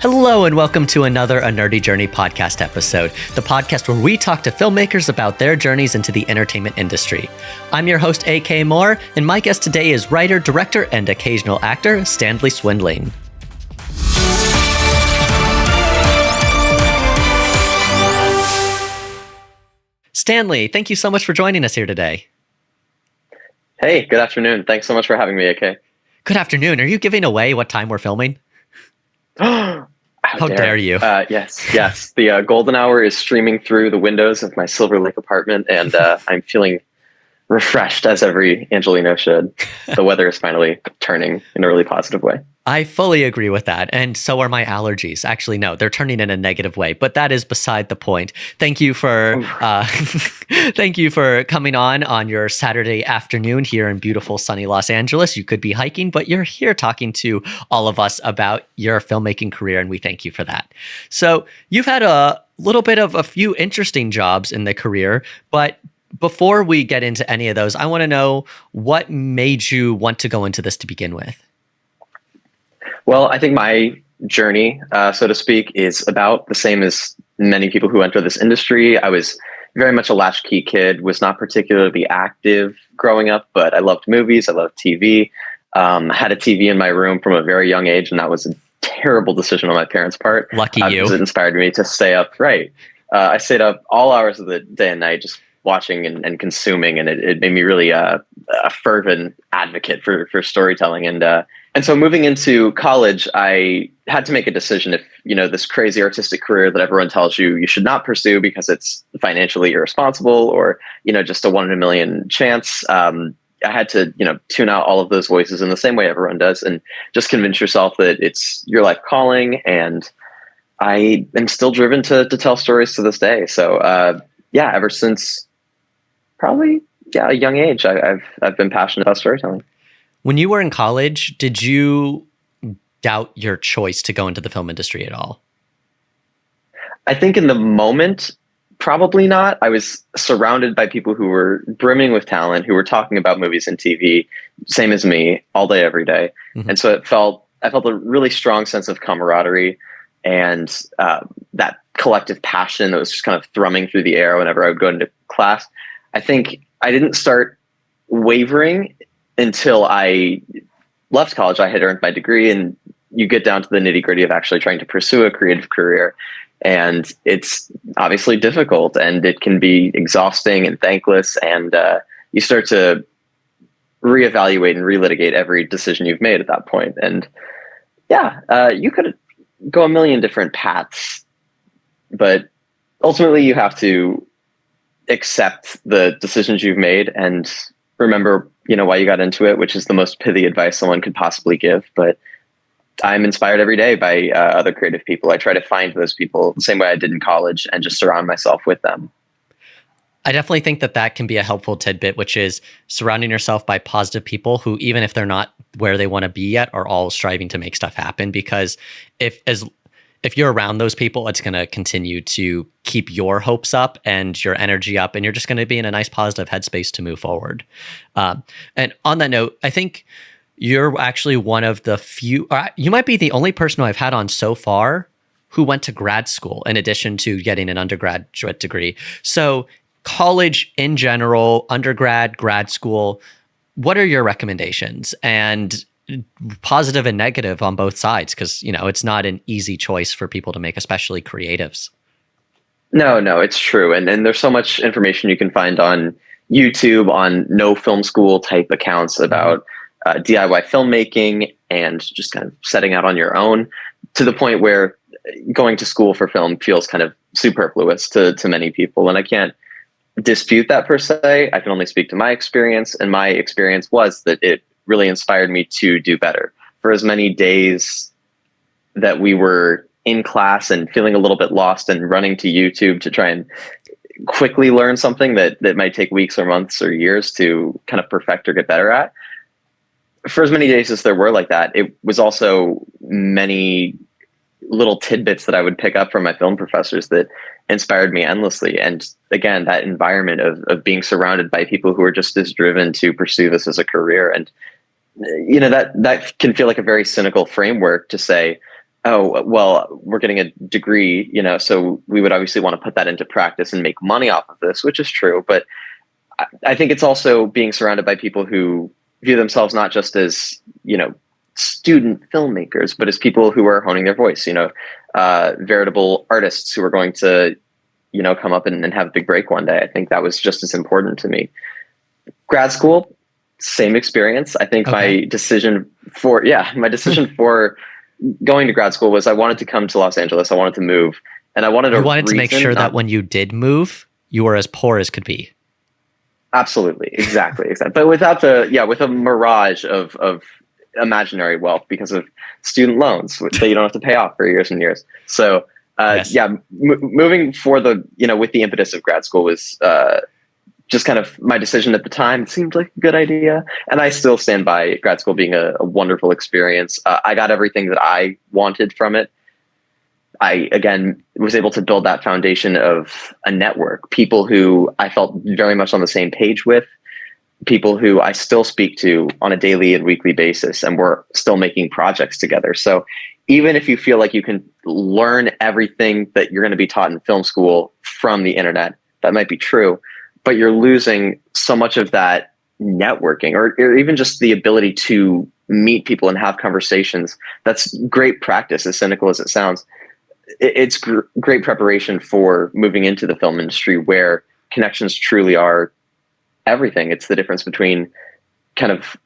Hello and welcome to another A Nerdy Journey podcast episode, the podcast where we talk to filmmakers about their journeys into the entertainment industry. I'm your host, A.K. Moore, and my guest today is writer, director, and occasional actor, Stanley Swindling. Stanley, thank you so much for joining us here today. Hey, good afternoon. Thanks so much for having me, AK. Good afternoon. Are you giving away what time we're filming? How dare you? Yes. The golden hour is streaming through the windows of my Silver Lake apartment, and I'm feeling refreshed as every Angelino should. The weather is finally turning in a really positive way. I fully agree with that. And so are my allergies. Actually, no, they're turning in a negative way, but that is beside the point. Thank you for coming on your Saturday afternoon here in beautiful sunny Los Angeles. You could be hiking, but you're here talking to all of us about your filmmaking career, and we thank you for that. So you've had a little bit of a few interesting jobs in the career, but before we get into any of those, I want to know what made you want to go into this to begin with. Well, I think my journey, so to speak, is about the same as many people who enter this industry. I was very much a latchkey kid, was not particularly active growing up, but I loved movies. I loved TV. Had a TV in my room from a very young age, and that was a terrible decision on my parents' part. Lucky you. Because it inspired me to stay up. Right. I stayed up all hours of the day and night, just watching and consuming, and it made me really a fervent advocate for storytelling. And so moving into college, I had to make a decision if, this crazy artistic career that everyone tells you should not pursue because it's financially irresponsible or, just a 1 in a million chance. I had to, tune out all of those voices in the same way everyone does and just convince yourself that it's your life calling. And I am still driven to tell stories to this day. So, ever since probably a young age, I've been passionate about storytelling. When you were in college, did you doubt your choice to go into the film industry at all? I think in the moment, probably not. I was surrounded by people who were brimming with talent, who were talking about movies and TV, same as me, all day, every day. Mm-hmm. And so I felt a really strong sense of camaraderie and that collective passion that was just kind of thrumming through the air whenever I would go into class. I think I didn't start wavering until I left college. I had earned my degree, and you get down to the nitty gritty of actually trying to pursue a creative career. And it's obviously difficult, and it can be exhausting and thankless. And you start to reevaluate and relitigate every decision you've made at that point. And you could go a million different paths, but ultimately you have to accept the decisions you've made and remember, why you got into it, which is the most pithy advice someone could possibly give. But I'm inspired every day by other creative people. I try to find those people the same way I did in college and just surround myself with them. I definitely think that can be a helpful tidbit, which is surrounding yourself by positive people who, even if they're not where they want to be yet, are all striving to make stuff happen. Because if you're around those people, it's going to continue to keep your hopes up and your energy up, and you're just going to be in a nice positive headspace to move forward. And on that note, I think you're actually one of the few, you might be the only person who I've had on so far who went to grad school in addition to getting an undergraduate degree. So college in general, undergrad, grad school, what are your recommendations? And positive and negative on both sides, because it's not an easy choice for people to make, especially creatives. No, it's true. And there's so much information you can find on YouTube, on no film school type accounts about DIY filmmaking and just kind of setting out on your own, to the point where going to school for film feels kind of superfluous to many people. And I can't dispute that per se. I can only speak to my experience, and my experience was that it really inspired me to do better. For as many days that we were in class and feeling a little bit lost and running to YouTube to try and quickly learn something that might take weeks or months or years to kind of perfect or get better at, for as many days as there were like that, it was also many little tidbits that I would pick up from my film professors that inspired me endlessly. And again, that environment of being surrounded by people who are just as driven to pursue this as a career. And that can feel like a very cynical framework to say, Oh, well, we're getting a degree, so we would obviously want to put that into practice and make money off of this, which is true. But I think it's also being surrounded by people who view themselves not just as, student filmmakers, but as people who are honing their voice, veritable artists who are going to, come up and have a big break one day. I think that was just as important to me. Grad school, same experience. I think Okay. my decision for, going to grad school was I wanted to come to Los Angeles. I wanted to move, and I wanted a You wanted to make reason, sure that not when you did move, you were as poor as could be. absolutely, exactly. But with a mirage of imaginary wealth because of student loans that you don't have to pay off for years and years. So, Yes. moving for with the impetus of grad school was, just kind of my decision at the time. It seemed like a good idea. And I still stand by grad school being a wonderful experience. I got everything that I wanted from it. I, again, was able to build that foundation of a network, people who I felt very much on the same page with, people who I still speak to on a daily and weekly basis, and we're still making projects together. So even if you feel like you can learn everything that you're going to be taught in film school from the internet, that might be true, but you're losing so much of that networking or even just the ability to meet people and have conversations. That's great practice, as cynical as it sounds. It's great preparation for moving into the film industry where connections truly are everything. It's the difference between kind of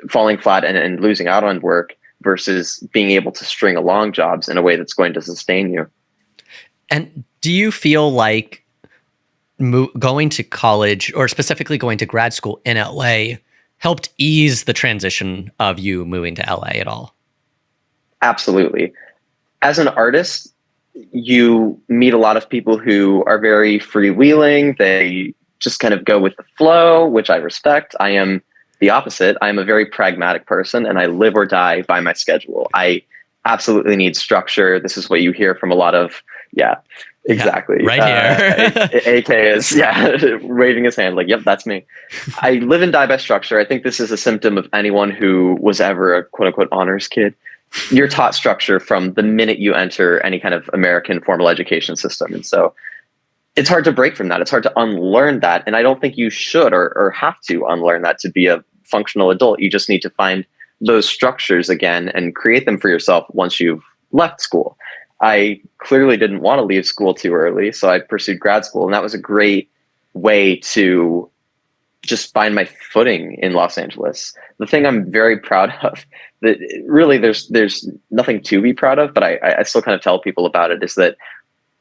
falling flat and losing out on work versus being able to string along jobs in a way that's going to sustain you. And do you feel like going to college, or specifically going to grad school in LA, helped ease the transition of you moving to LA at all? Absolutely. As an artist, you meet a lot of people who are very freewheeling. They just kind of go with the flow, which I respect. I am the opposite. I am a very pragmatic person, and I live or die by my schedule. I absolutely need structure. This is what you hear from a lot of, yeah, exactly. Right here. AK is, waving his hand like, yep, that's me. I live and die by structure. I think this is a symptom of anyone who was ever a quote unquote honors kid. You're taught structure from the minute you enter any kind of American formal education system. And so it's hard to break from that. It's hard to unlearn that. And I don't think you should or have to unlearn that to be a functional adult. You just need to find those structures again and create them for yourself once you've left school. I clearly didn't want to leave school too early, so I pursued grad school. And that was a great way to just find my footing in Los Angeles. The thing I'm very proud of, that really there's nothing to be proud of, but I still kind of tell people about it, is that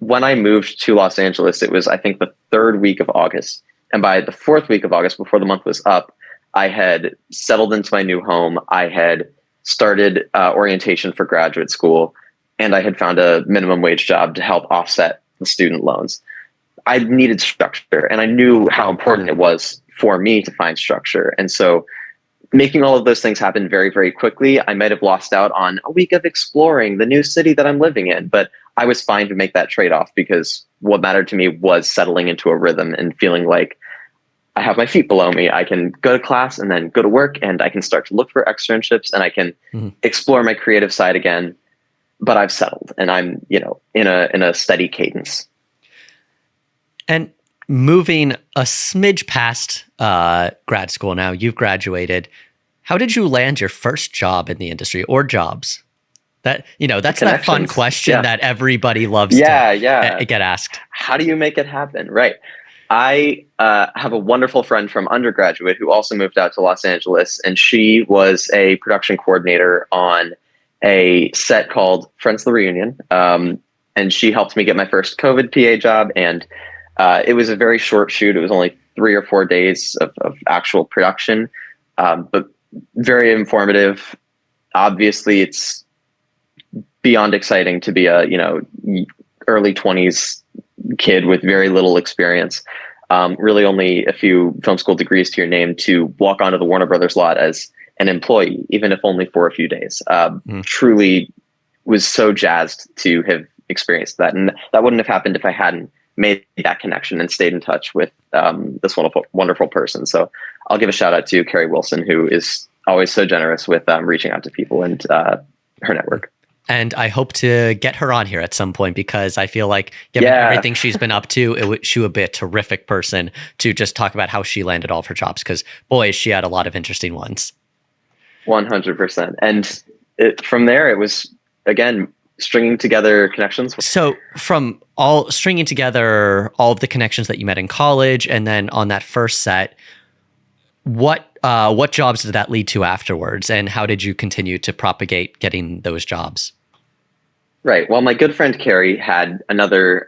when I moved to Los Angeles, it was, I think, the third week of August. And by the fourth week of August, before the month was up, I had settled into my new home. I had started orientation for graduate school, and I had found a minimum wage job to help offset the student loans. I needed structure, and I knew how important it was for me to find structure. And so making all of those things happen very, very quickly, I might have lost out on a week of exploring the new city that I'm living in, but I was fine to make that trade-off because what mattered to me was settling into a rhythm and feeling like I have my feet below me. I can go to class and then go to work, and I can start to look for externships, and I can explore my creative side again. But I've settled, and I'm, in a steady cadence. And moving a smidge past grad school now, you've graduated. How did you land your first job in the industry, or jobs? That's that fun question that everybody loves to get asked. How do you make it happen? Right. I have a wonderful friend from undergraduate who also moved out to Los Angeles, and she was a production coordinator on a set called Friends the Reunion. And she helped me get my first COVID PA job. And it was a very short shoot. It was only 3 or 4 days of actual production, but very informative. Obviously, it's beyond exciting to be a early 20s kid with very little experience, really only a few film school degrees to your name, to walk onto the Warner Brothers lot as an employee, even if only for a few days. Truly was so jazzed to have experienced that. And that wouldn't have happened if I hadn't made that connection and stayed in touch with this wonderful person. So I'll give a shout out to Carrie Wilson, who is always so generous with reaching out to people and her network. And I hope to get her on here at some point because I feel like given everything she's been up to, she would be a terrific person to just talk about how she landed all of her jobs because, boy, she had a lot of interesting ones. 100%. And from there, it was, again, stringing together connections. So from stringing together all of the connections that you met in college and then on that first set, what jobs did that lead to afterwards? And how did you continue to propagate getting those jobs? Right. Well, my good friend Carrie had another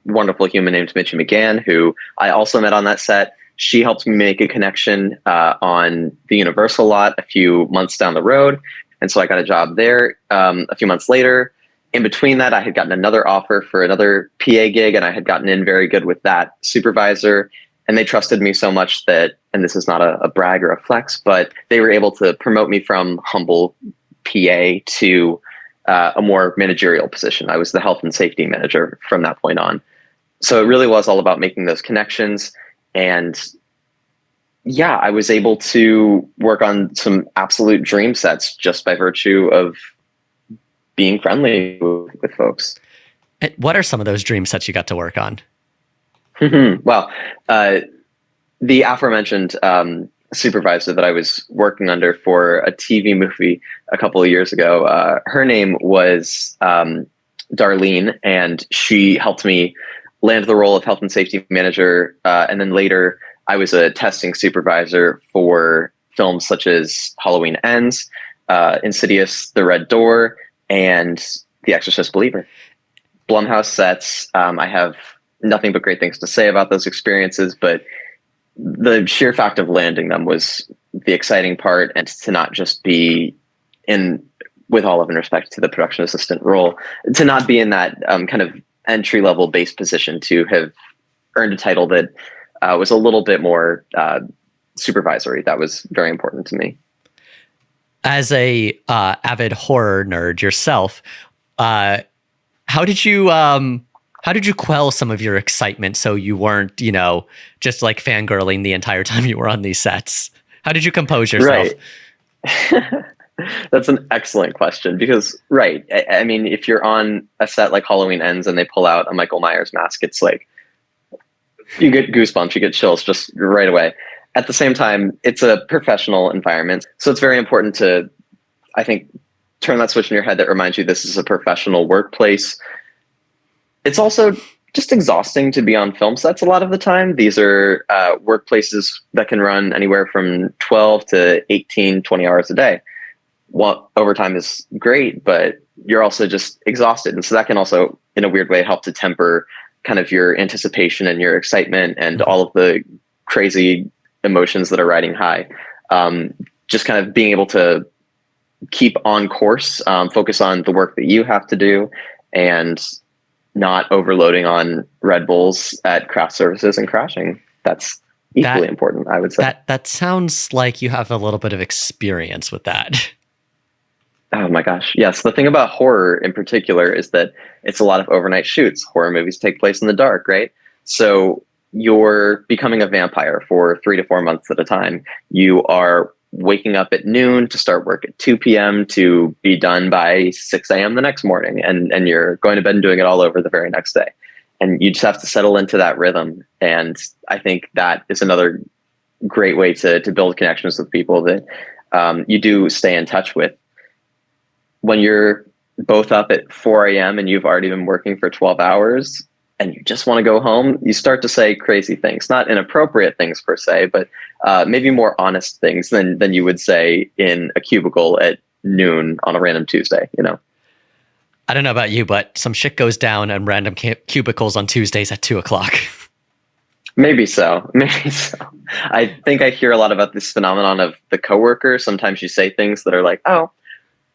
wonderful human named Mitchie McGann, who I also met on that set. She helped me make a connection on the Universal lot a few months down the road. And so I got a job there a few months later. In between that, I had gotten another offer for another PA gig, and I had gotten in very good with that supervisor. And they trusted me so much that, and this is not a brag or a flex, but they were able to promote me from humble PA to a more managerial position. I was the health and safety manager from that point on. So it really was all about making those connections. And yeah, I was able to work on some absolute dream sets just by virtue of being friendly with folks. And what are some of those dream sets you got to work on? Well, the aforementioned supervisor that I was working under for a TV movie a couple of years ago, her name was Darlene, and she helped me land the role of health and safety manager. And then later, I was a testing supervisor for films such as Halloween Ends, Insidious, The Red Door, and The Exorcist Believer. Blumhouse sets, I have nothing but great things to say about those experiences, but the sheer fact of landing them was the exciting part, and to not just be in, with all of respect to the production assistant role, to not be in that kind of entry-level base position, to have earned a title that was a little bit more supervisory. That was very important to me. As a avid horror nerd yourself, how did you quell some of your excitement so you weren't, just like fangirling the entire time you were on these sets? How did you compose yourself? Right. That's an excellent question because, right. I mean, if you're on a set like Halloween Ends and they pull out a Michael Myers mask, it's like, you get goosebumps, you get chills just right away. At the same time, it's a professional environment. So it's very important to, I think, turn that switch in your head that reminds you this is a professional workplace. It's also just exhausting to be on film sets a lot of the time. These are workplaces that can run anywhere from 12 to 18, 20 hours a day. Well, overtime is great, but you're also just exhausted. And so that can also, in a weird way, help to temper kind of your anticipation and your excitement and all of the crazy emotions that are riding high. Just kind of being able to keep on course, focus on the work that you have to do, and not overloading on Red Bulls at craft services and crashing. That's equally important, I would say. That sounds like you have a little bit of experience with that. Oh my gosh. Yes. The thing about horror in particular is that it's a lot of overnight shoots. Horror movies take place in the dark, right? So you're becoming a vampire for 3 to 4 months at a time. You are waking up at noon to start work at 2 p.m. to be done by 6 a.m. the next morning. And you're going to bed and doing it all over the very next day. And you just have to settle into that rhythm. And I think that is another great way to build connections with people that you do stay in touch with. When you're both up at 4 a.m. and you've already been working for 12 hours and you just want to go home, you start to say crazy things, not inappropriate things per se, but maybe more honest things than you would say in a cubicle at noon on a random Tuesday, I don't know about you, but some shit goes down in random cubicles on Tuesdays at 2:00. Maybe so. I think I hear a lot about this phenomenon of the coworker. Sometimes you say things that are like, oh,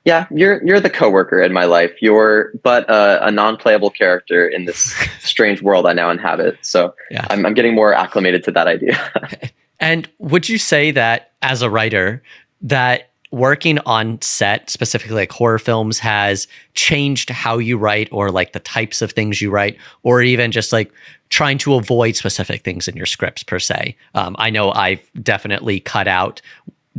yeah, you're the coworker in my life. You're but a non-playable character in this strange world I now inhabit. So yeah. I'm getting more acclimated to that idea. And would you say that as a writer, that working on set, specifically like horror films, has changed how you write, or like the types of things you write, or even just like trying to avoid specific things in your scripts per se? I know I've definitely cut out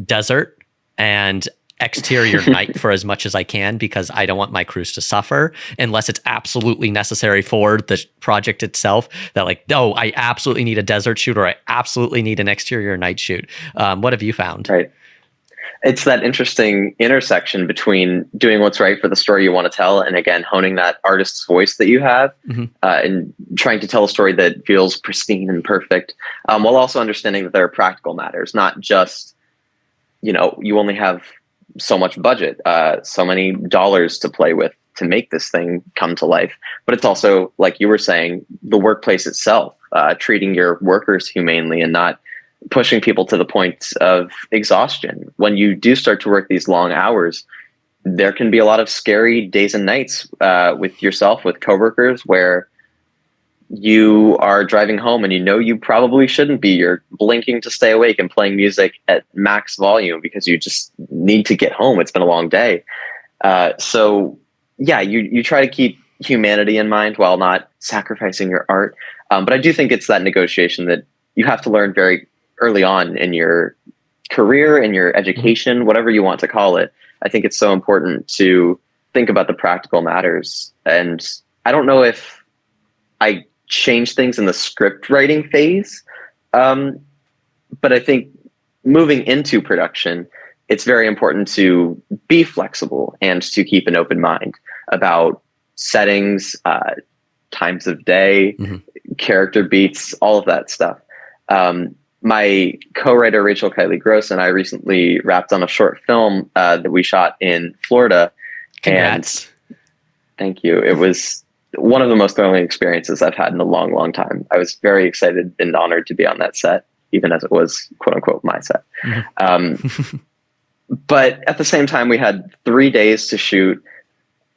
desert and exterior night for as much as I can because I don't want my crews to suffer unless it's absolutely necessary for the project itself. That like, no, I absolutely need a desert shoot or I absolutely need an exterior night shoot. What have you found? Right. It's that interesting intersection between doing what's right for the story you want to tell, and again, honing that artist's voice that you have, and trying to tell a story that feels pristine and perfect, while also understanding that there are practical matters, not just, you only have so much budget, so many dollars to play with to make this thing come to life. But it's also, like you were saying, the workplace itself, treating your workers humanely and not pushing people to the point of exhaustion. When you do start to work these long hours, there can be a lot of scary days and nights with yourself, with coworkers, where you are driving home and you probably shouldn't be. You're blinking to stay awake and playing music at max volume because you just need to get home. It's been a long day. So yeah, you try to keep humanity in mind while not sacrificing your art. But I do think it's that negotiation that you have to learn very early on in your career, in your education, whatever you want to call it. I think it's so important to think about the practical matters. And I don't know if I change things in the script writing phase, but I think moving into production, it's very important to be flexible and to keep an open mind about settings, times of day, character beats, all of that stuff. My co-writer, Rachel Kiley Gross, and I recently wrapped on a short film that we shot in Florida. Congrats. And thank you. It was one of the most thrilling experiences I've had in a long, long time. I was very excited and honored to be on that set, even as it was, quote unquote, my set. But at the same time, we had 3 days to shoot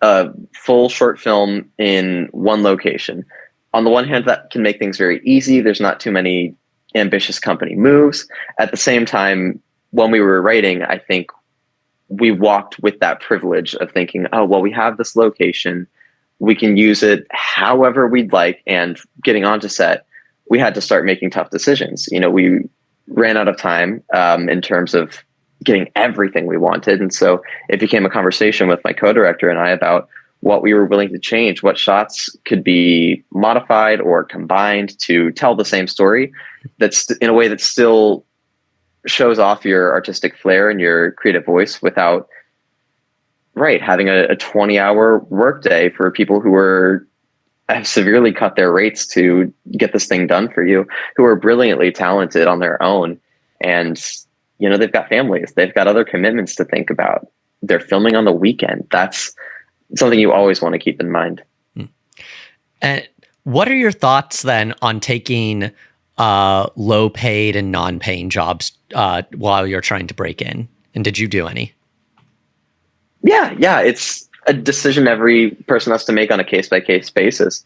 a full short film in one location. On the one hand, that can make things very easy. There's not too many ambitious company moves. At the same time, when we were writing, I think we walked with that privilege of thinking, oh, well, we have this location. We can use it however we'd like. And getting onto set, we had to start making tough decisions. We ran out of time in terms of getting everything we wanted. And so it became a conversation with my co-director and I about what we were willing to change, what shots could be modified or combined to tell the same story that's in a way that still shows off your artistic flair and your creative voice without having a 20-hour workday for people who have severely cut their rates to get this thing done for you, who are brilliantly talented on their own. And, they've got families, they've got other commitments to think about. They're filming on the weekend. That's something you always want to keep in mind. And what are your thoughts then on taking low paid and non-paying jobs while you're trying to break in? And did you do any? Yeah. It's a decision every person has to make on a case-by-case basis.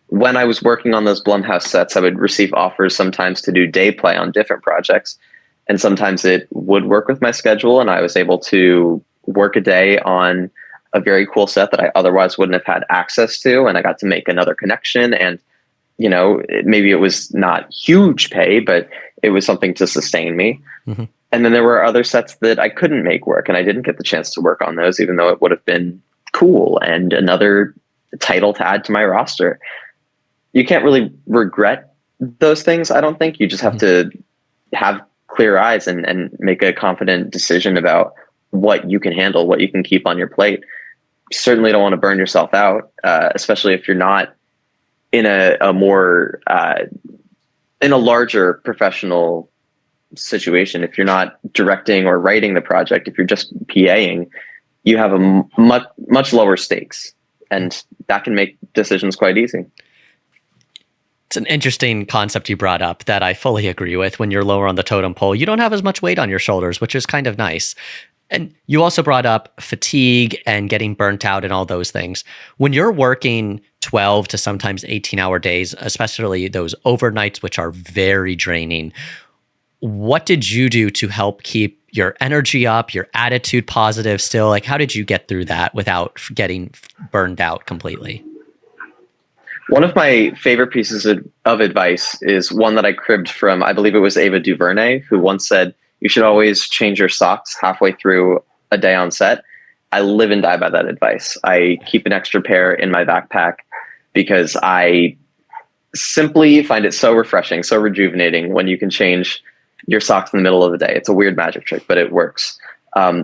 When I was working on those Blumhouse sets, I would receive offers sometimes to do day play on different projects. And sometimes it would work with my schedule, and I was able to work a day on a very cool set that I otherwise wouldn't have had access to. And I got to make another connection. And, maybe it was not huge pay, but it was something to sustain me. And then there were other sets that I couldn't make work, and I didn't get the chance to work on those, even though it would have been cool and another title to add to my roster. You can't really regret those things, I don't think. You just have to have clear eyes and make a confident decision about what you can handle, what you can keep on your plate. You certainly don't want to burn yourself out, especially if you're not in a more in a larger professional situation. If you're not directing or writing the project, if you're just PAing, you have a much lower stakes, and that can make decisions quite easy. It's an interesting concept you brought up that I fully agree with. When you're lower on the totem pole, you don't have as much weight on your shoulders, which is kind of nice. And you also brought up fatigue and getting burnt out and all those things. When you're working 12 to sometimes 18-hour days, especially those overnights, which are very draining, what did you do to help keep your energy up, your attitude positive still? Like, how did you get through that without getting burned out completely? One of my favorite pieces of advice is one that I cribbed from, I believe it was Ava DuVernay, who once said, you should always change your socks halfway through a day on set, I live and die by that advice. I keep an extra pair in my backpack because I simply find it so refreshing, so rejuvenating when you can change your socks in the middle of the day. It's a weird magic trick, but it works.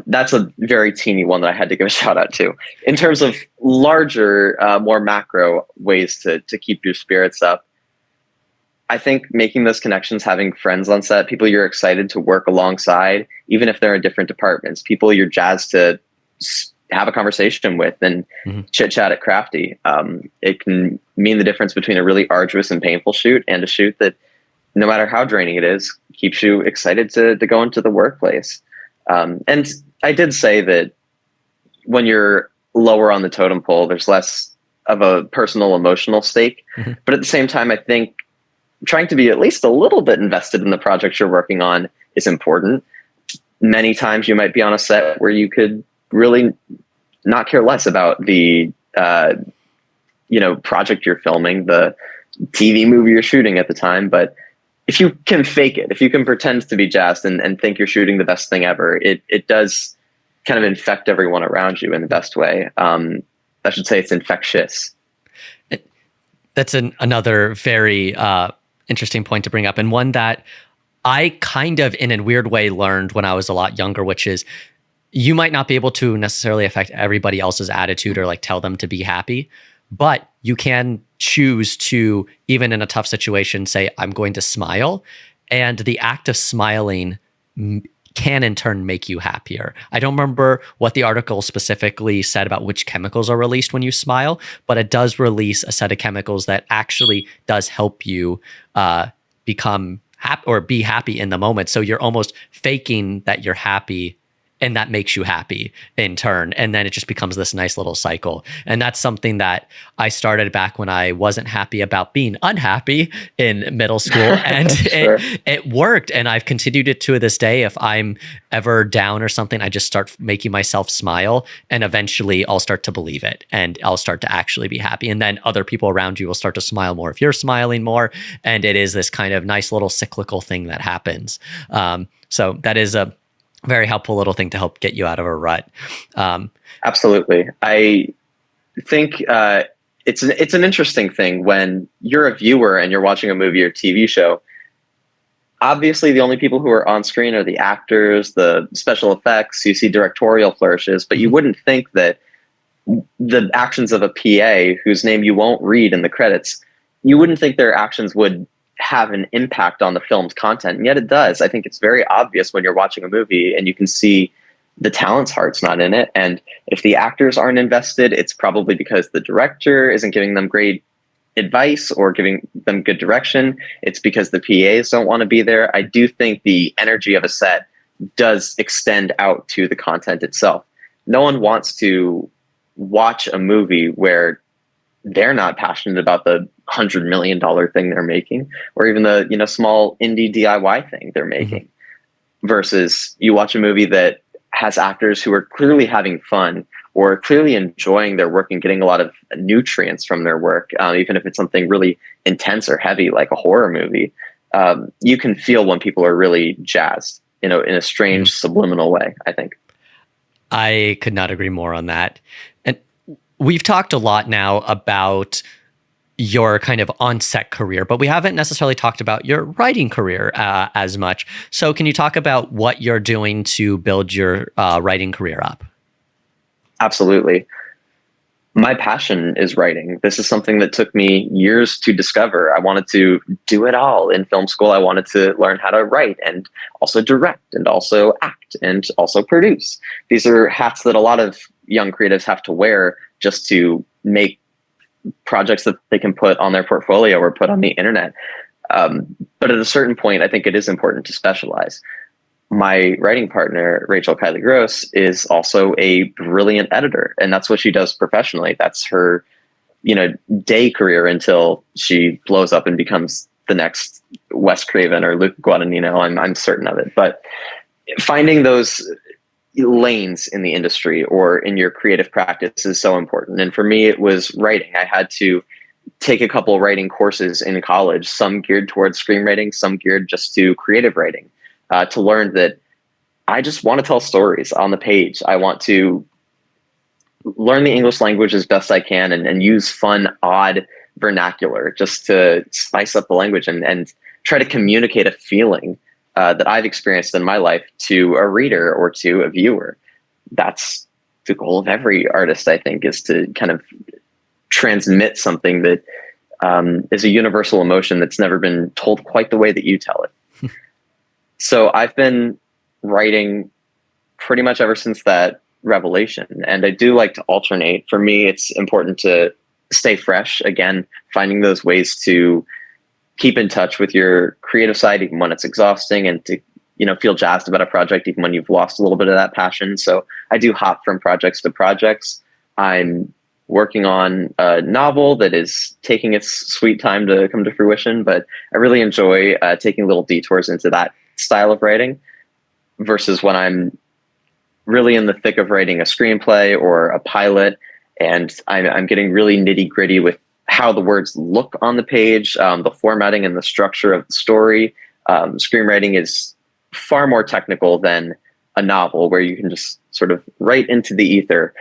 That's a very teeny one that I had to give a shout out to. In terms of larger, more macro ways to keep your spirits up, I think making those connections, having friends on set, people you're excited to work alongside, even if they're in different departments, people you're jazzed to have a conversation with and chit chat at Crafty. It can mean the difference between a really arduous and painful shoot and a shoot that, no matter how draining it is, keeps you excited to go into the workplace. And I did say that when you're lower on the totem pole, there's less of a personal emotional stake. But at the same time, I think trying to be at least a little bit invested in the project you're working on is important. Many times you might be on a set where you could really not care less about the project you're filming, the TV movie you're shooting at the time. But if you can fake it, if you can pretend to be jazzed and think you're shooting the best thing ever, it does kind of infect everyone around you in the best way. I should say it's infectious. That's another very interesting point to bring up, and one that I kind of, in a weird way, learned when I was a lot younger, which is you might not be able to necessarily affect everybody else's attitude or like tell them to be happy, but you can choose to, even in a tough situation, say, I'm going to smile. And the act of smiling can in turn make you happier. I don't remember what the article specifically said about which chemicals are released when you smile, but it does release a set of chemicals that actually does help you become happy or be happy in the moment. So you're almost faking that you're happy, and that makes you happy in turn. And then it just becomes this nice little cycle. And that's something that I started back when I wasn't happy about being unhappy in middle school. And Sure. it worked. And I've continued it to this day. If I'm ever down or something, I just start making myself smile. And eventually I'll start to believe it. And I'll start to actually be happy. And then other people around you will start to smile more if you're smiling more. And it is this kind of nice little cyclical thing that happens. So that is a very helpful little thing to help get you out of a rut. Absolutely. I think it's an interesting thing when you're a viewer and you're watching a movie or TV show. Obviously, the only people who are on screen are the actors, the special effects. You see directorial flourishes, but you wouldn't think that the actions of a PA whose name you won't read in the credits, you wouldn't think their actions would have an impact on the film's content, and yet it does. I think it's very obvious when you're watching a movie and you can see the talent's heart's not in it. And if the actors aren't invested, it's probably because the director isn't giving them great advice or giving them good direction. It's because the PAs don't want to be there. I do think the energy of a set does extend out to the content itself. No one wants to watch a movie where they're not passionate about the $100 million thing they're making, or even the small indie DIY thing they're making, versus you watch a movie that has actors who are clearly having fun or clearly enjoying their work and getting a lot of nutrients from their work, even if it's something really intense or heavy like a horror movie. You can feel when people are really jazzed, in a strange subliminal way, I think. I could not agree more on that. And we've talked a lot now about your kind of on-set career, but we haven't necessarily talked about your writing career as much. So can you talk about what you're doing to build your writing career up? Absolutely. My passion is writing. This is something that took me years to discover. I wanted to do it all in film school. I wanted to learn how to write and also direct and also act and also produce. These are hats that a lot of young creatives have to wear just to make projects that they can put on their portfolio or put on the internet. But at a certain point, I think it is important to specialize. My writing partner, Rachel Kylie Gross, is also a brilliant editor, and that's what she does professionally. That's her, day career until she blows up and becomes the next Wes Craven or Luca Guadagnino. I'm certain of it. But finding those lanes in the industry or in your creative practice is so important. And for me, it was writing. I had to take a couple writing courses in college, some geared towards screenwriting, some geared just to creative writing, to learn that I just want to tell stories on the page. I want to learn the English language as best I can, and use fun, odd vernacular just to spice up the language, and try to communicate a feeling that I've experienced in my life to a reader or to a viewer. That's the goal of every artist, I think, is to kind of transmit something that is a universal emotion that's never been told quite the way that you tell it. So I've been writing pretty much ever since that revelation. And I do like to alternate. For me, it's important to stay fresh. Again, finding those ways to keep in touch with your creative side, even when it's exhausting, and to, feel jazzed about a project, even when you've lost a little bit of that passion. So I do hop from projects to projects. I'm working on a novel that is taking its sweet time to come to fruition, but I really enjoy taking little detours into that style of writing versus when I'm really in the thick of writing a screenplay or a pilot, and I'm getting really nitty gritty with how the words look on the page, the formatting and the structure of the story. Screenwriting is far more technical than a novel, where you can just sort of write into the ether.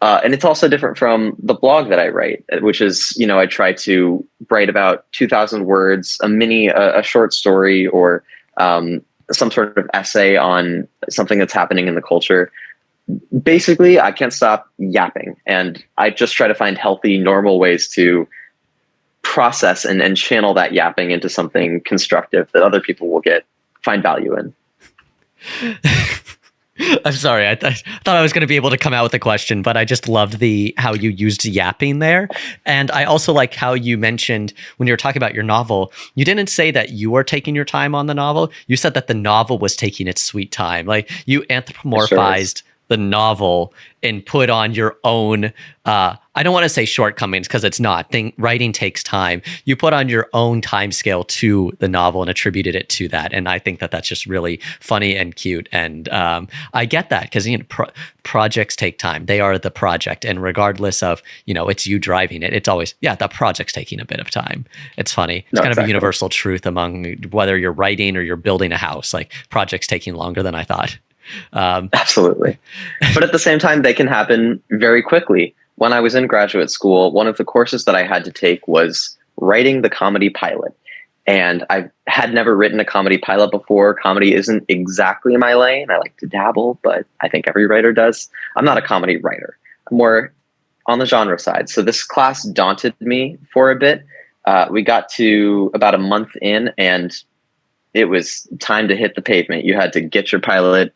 And it's also different from the blog that I write, which is, I try to write about 2,000 words, a short story, or some sort of essay on something that's happening in the culture. Basically, I can't stop yapping, and I just try to find healthy, normal ways to process and channel that yapping into something constructive that other people will find value in. I'm sorry. I thought I was going to be able to come out with a question, but I just loved how you used yapping there. And I also like how you mentioned when you were talking about your novel, you didn't say that you were taking your time on the novel. You said that the novel was taking its sweet time. Like, you anthropomorphized the novel and put on your own, I don't want to say shortcomings, because it's not. Writing takes time. You put on your own time scale to the novel and attributed it to that. And I think that that's just really funny and cute. And I get that, because projects take time. They are the project. And regardless of, it's you driving it, it's always, the project's taking a bit of time. It's funny. It's kind of a universal truth among whether you're writing or you're building a house. Like, projects taking longer than I thought. Absolutely. But at the same time, they can happen very quickly. When I was in graduate school, one of the courses that I had to take was writing the comedy pilot. And I had never written a comedy pilot before. Comedy isn't exactly my lane. I like to dabble, but I think every writer does. I'm not a comedy writer. I'm more on the genre side. So this class daunted me for a bit. We got to about a month in, and it was time to hit the pavement. You had to get your pilot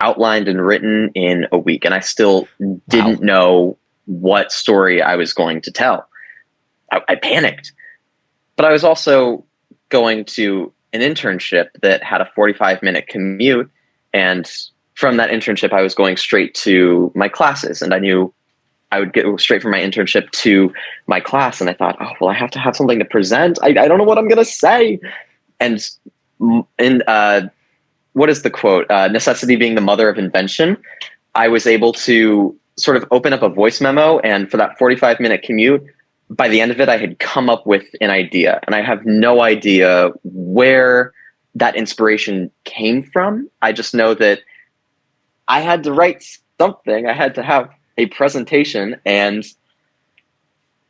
outlined and written in a week. And I still didn't know what story I was going to tell. I panicked. But I was also going to an internship that had a 45-minute commute. And from that internship, I was going straight to my classes. And I knew I would get straight from my internship to my class. And I thought, oh, well, I have to have something to present. I don't know what I'm going to say. And what is the quote? Necessity being the mother of invention. I was able to sort of open up a voice memo, and for that 45-minute commute, by the end of it, I had come up with an idea, and I have no idea where that inspiration came from. I just know that I had to write something. I had to have a presentation, and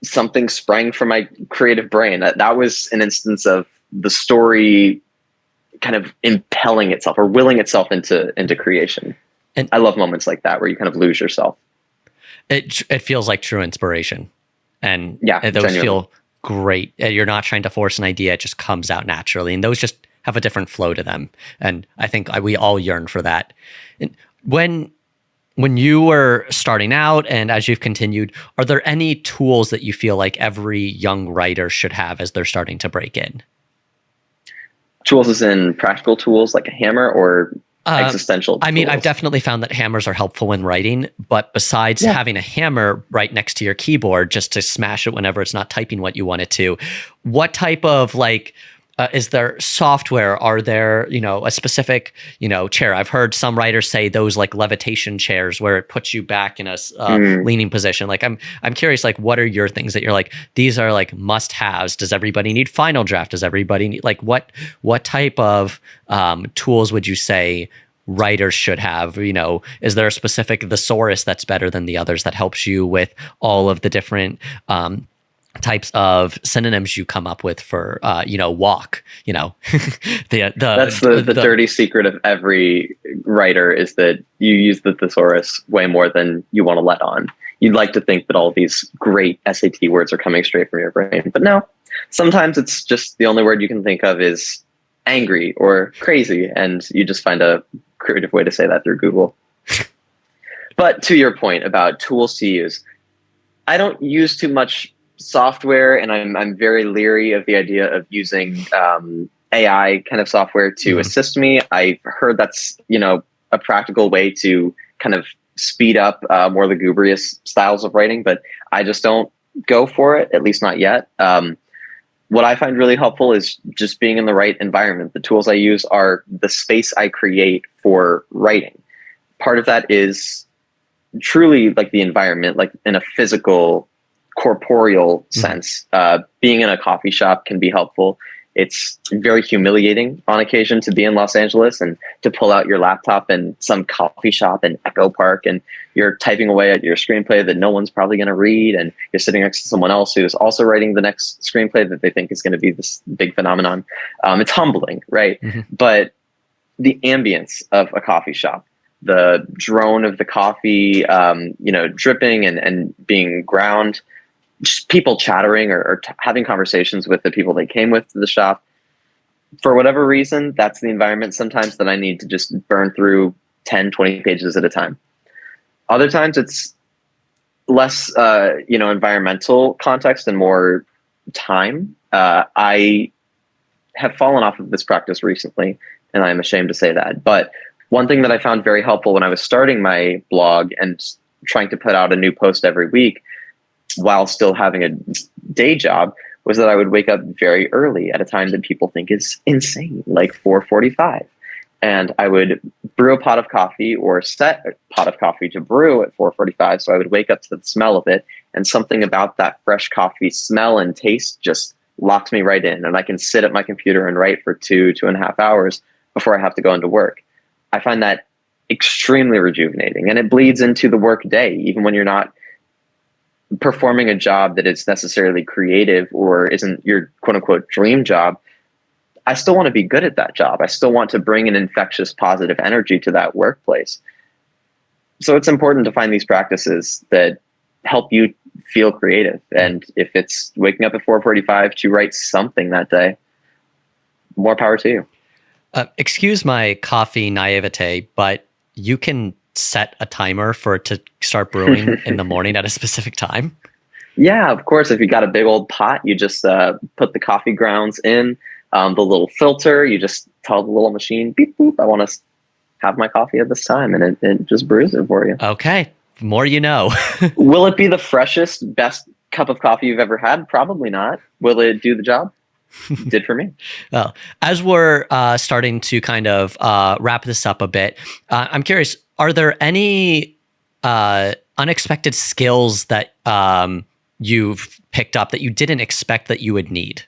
something sprang from my creative brain. That was an instance of the story kind of impelling itself or willing itself into creation. And I love moments like that where you kind of lose yourself. It feels like true inspiration. And those genuinely feel great. You're not trying to force an idea. It just comes out naturally. And those just have a different flow to them. And I think we all yearn for that. And when you were starting out and as you've continued, are there any tools that you feel like every young writer should have as they're starting to break in? Tools as in practical tools like a hammer, or existential tools? I mean, I've definitely found that hammers are helpful when writing, but besides having a hammer right next to your keyboard just to smash it whenever it's not typing what you want it to, what type of is there software? Are there, a specific, chair? I've heard some writers say those like levitation chairs where it puts you back in a leaning position. Like, I'm curious, like, what are your things that you're like, these are like must haves? Does everybody need Final Draft? Does everybody need, like, what type of tools would you say writers should have? Is there a specific thesaurus that's better than the others that helps you with all of the different types of synonyms you come up with for walk? That's the dirty secret of every writer, is that you use the thesaurus way more than you want to let on. You'd like to think that all these great SAT words are coming straight from your brain, but no. Sometimes it's just the only word you can think of is angry or crazy, and you just find a creative way to say that through Google. But to your point about tools to use, I don't use too much software, and I'm very leery of the idea of using AI kind of software to assist me. I've heard that's a practical way to kind of speed up more lugubrious styles of writing, but I just don't go for it, at least not yet. What I find really helpful is just being in the right environment. The tools I use are the space I create for writing. Part of that is truly like the environment, like in a physical, corporeal sense. Being in a coffee shop can be helpful. It's very humiliating on occasion to be in Los Angeles and to pull out your laptop in some coffee shop in Echo Park, and you're typing away at your screenplay that no one's probably going to read, and you're sitting next to someone else who's also writing the next screenplay that they think is going to be this big phenomenon. It's humbling, right? But the ambience of a coffee shop, the drone of the coffee, dripping and being ground, just people chattering or having conversations with the people they came with to the shop. For whatever reason, that's the environment sometimes that I need to just burn through 10, 20 pages at a time. Other times it's less, environmental context and more time. I have fallen off of this practice recently, and I'm ashamed to say that. But one thing that I found very helpful when I was starting my blog and trying to put out a new post every week while still having a day job was that I would wake up very early at a time that people think is insane, like 4:45. And I would brew a pot of coffee or set a pot of coffee to brew at 4:45. So I would wake up to the smell of it, and something about that fresh coffee smell and taste just locks me right in. And I can sit at my computer and write for 2.5 hours before I have to go into work. I find that extremely rejuvenating, and it bleeds into the work day, even when you're not performing a job that is necessarily creative or isn't your quote unquote dream job. I still want to be good at that job. I still want to bring an infectious positive energy to that workplace. So it's important to find these practices that help you feel creative. And if it's waking up at 4:45 to write something that day, more power to you. Excuse my coffee naivete, but you can set a timer for it to start brewing in the morning at a specific time? Yeah, of course. If you got a big old pot, you just put the coffee grounds in the little filter. You just tell the little machine, beep, boop, I want to have my coffee at this time, and it just brews it for you. Okay. More you know. Will it be the freshest, best cup of coffee you've ever had? Probably not. Will it do the job? Did for me. Well, as we're starting to kind of wrap this up a bit, I'm curious, are there any unexpected skills that you've picked up that you didn't expect that you would need?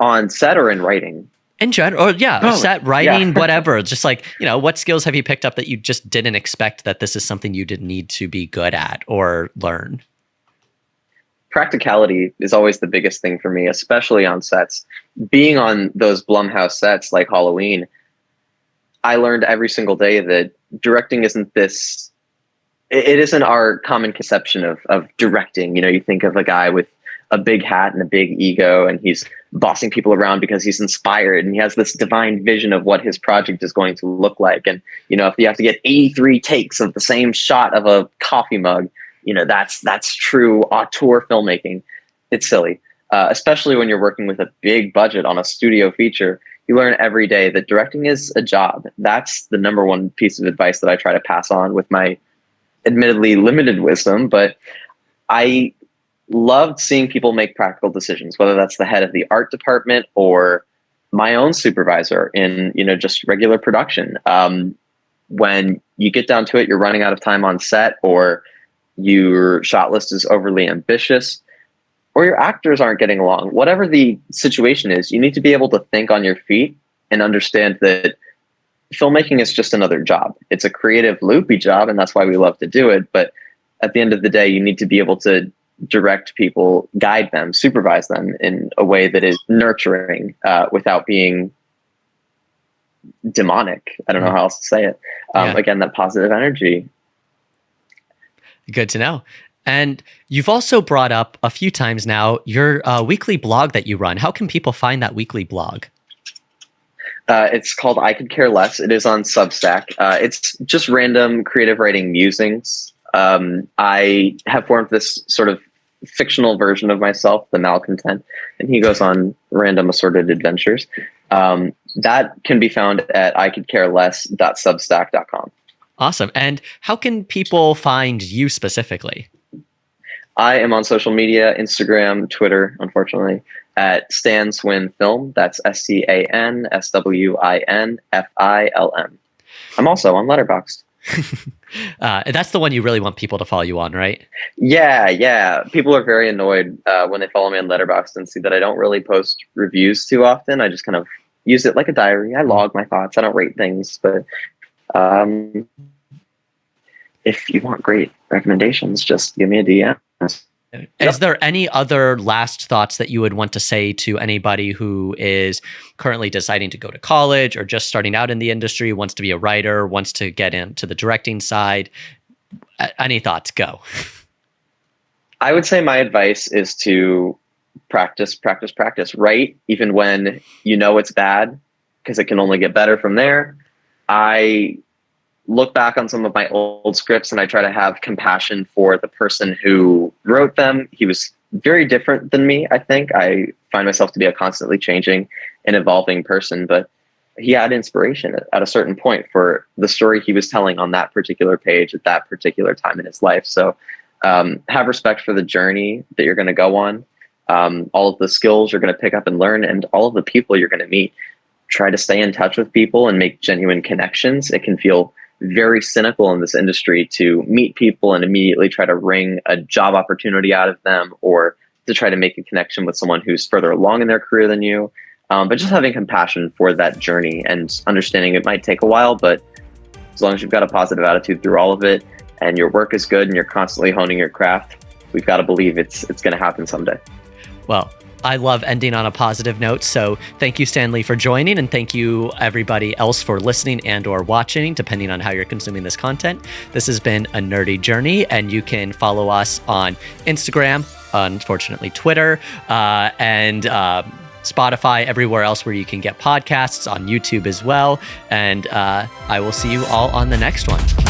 On set or in writing? In general, set, writing, whatever. Just like, what skills have you picked up that you just didn't expect that this is something you didn't need to be good at or learn? Practicality is always the biggest thing for me, especially on sets. Being on those Blumhouse sets like Halloween, I learned every single day that directing isn't this, it isn't our common conception of directing. You think of a guy with a big hat and a big ego, and he's bossing people around because he's inspired and he has this divine vision of what his project is going to look like. And, if you have to get 83 takes of the same shot of a coffee mug, that's true auteur filmmaking. It's silly, especially when you're working with a big budget on a studio feature. You learn every day that directing is a job. That's the number one piece of advice that I try to pass on with my admittedly limited wisdom. But I loved seeing people make practical decisions, whether that's the head of the art department or my own supervisor in, just regular production. When you get down to it, you're running out of time on set, or your shot list is overly ambitious, or your actors aren't getting along. Whatever the situation is, you need to be able to think on your feet and understand that filmmaking is just another job. It's a creative, loopy job, and that's why we love to do it. But at the end of the day, you need to be able to direct people, guide them, supervise them in a way that is nurturing, without being demonic. I don't know how else to say it. Again, that positive energy. Good to know. And you've also brought up a few times now your weekly blog that you run. How can people find that weekly blog? It's called I Could Care Less. It is on Substack. It's just random creative writing musings. I have formed this sort of fictional version of myself, the malcontent, and he goes on random assorted adventures. That can be found at icouldcareless.substack.com. Awesome. And how can people find you specifically? I am on social media, Instagram, Twitter, unfortunately, at Stan Swin Film. That's STANSWINFILM. I'm also on Letterboxd. That's the one you really want people to follow you on, right? Yeah. People are very annoyed when they follow me on Letterboxd and see that I don't really post reviews too often. I just kind of use it like a diary. I log my thoughts. I don't rate things, but if you want great recommendations, just give me a DM. Is there any other last thoughts that you would want to say to anybody who is currently deciding to go to college or just starting out in the industry, wants to be a writer, wants to get into the directing side? Any thoughts? Go. I would say my advice is to practice. Write even when you know it's bad, because it can only get better from there. I look back on some of my old scripts and I try to have compassion for the person who wrote them. He was very different than me, I think. I find myself to be a constantly changing and evolving person, but he had inspiration at a certain point for the story he was telling on that particular page at that particular time in his life. So have respect for the journey that you're going to go on, all of the skills you're going to pick up and learn, and all of the people you're going to meet. Try to stay in touch with people and make genuine connections. It can feel very cynical in this industry to meet people and immediately try to wring a job opportunity out of them, or to try to make a connection with someone who's further along in their career than you. But just having compassion for that journey and understanding it might take a while, but as long as you've got a positive attitude through all of it and your work is good and you're constantly honing your craft, we've got to believe it's going to happen someday. Well, I love ending on a positive note. So thank you, Stanley, for joining. And thank you, everybody else, for listening and or watching, depending on how you're consuming this content. This has been a nerdy journey, and you can follow us on Instagram, unfortunately, Twitter, and Spotify, everywhere else where you can get podcasts, on YouTube as well. And I will see you all on the next one.